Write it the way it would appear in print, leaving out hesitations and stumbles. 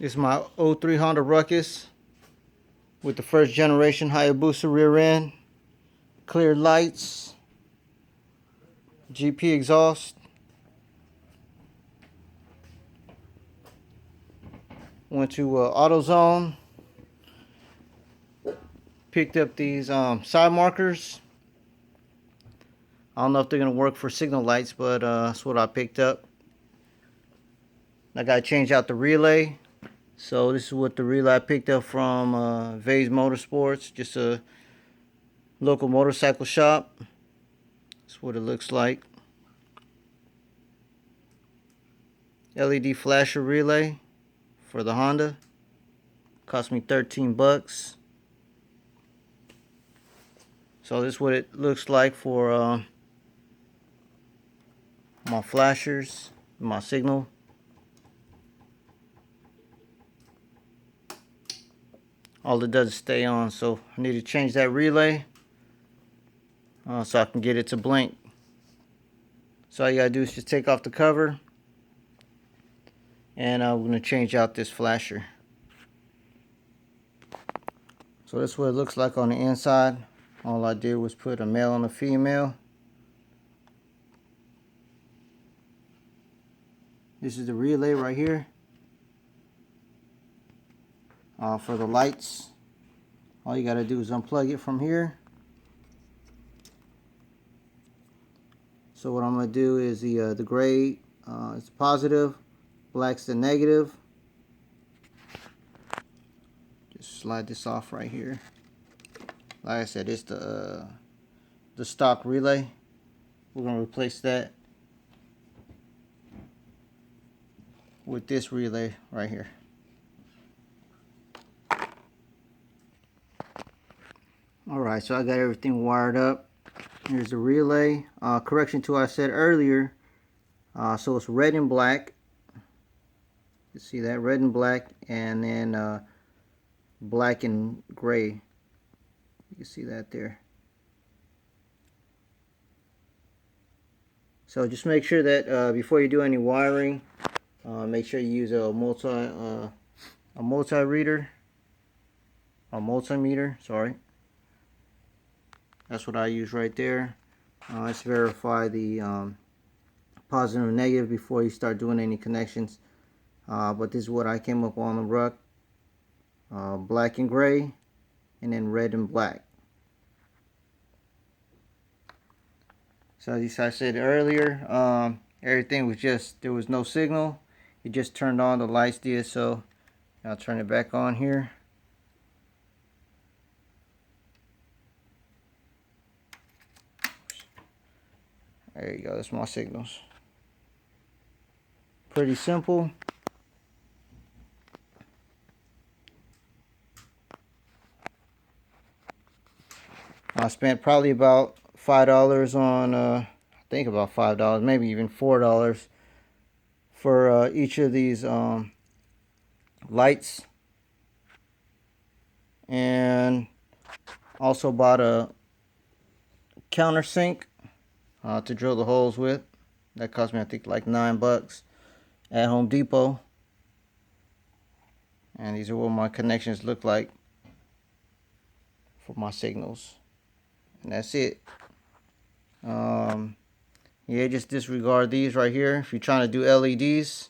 This is my '03 Honda Ruckus with the first generation Hayabusa rear end, clear lights, GP exhaust. Went to AutoZone, picked up these side markers. I don't know if they're going to work for signal lights, but that's what I picked up. I got to change out the relay. So this is what the relay I picked up from Vase Motorsports, just a local motorcycle shop. That's what it looks like. LED flasher relay for the Honda. Cost me 13 bucks. So this is what it looks like for my flashers, my signal. All it does is stay on, so I need to change that relay so I can get it to blink. So all you gotta do is just take off the cover, and I'm gonna change out this flasher. So this is what it looks like on the inside. All I did was put a male and a female. This is the relay right here for the lights. All you gotta do is unplug it from here. So what I'm gonna do is the gray is positive, black's the negative. Just slide this off right here. Like I said, it's the stock relay. We're gonna replace that with this relay right here. Alright, so I got everything wired up. Here's the relay. Correction to what I said earlier. So it's red and black. You see that? Red and black, and then black and gray. You can see that there. So just make sure that before you do any wiring, make sure you use a multimeter. Sorry. That's what I use right there. Let's verify the positive and negative before you start doing any connections. But this is what I came up on the Ruck. Black and gray, and then red and black. So as I said earlier, everything was just, there was no signal. It just turned on, the lights did. So I'll turn it back on here. There you go, that's my signals. Pretty simple. I spent probably about $5 on, I think about $5, maybe even $4 for each of these lights. And also bought a countersink to drill the holes with. That cost me, I think, like $9 at Home Depot. And these are what my connections look like for my signals. And that's it. Yeah, just disregard these right here if you're trying to do LEDs.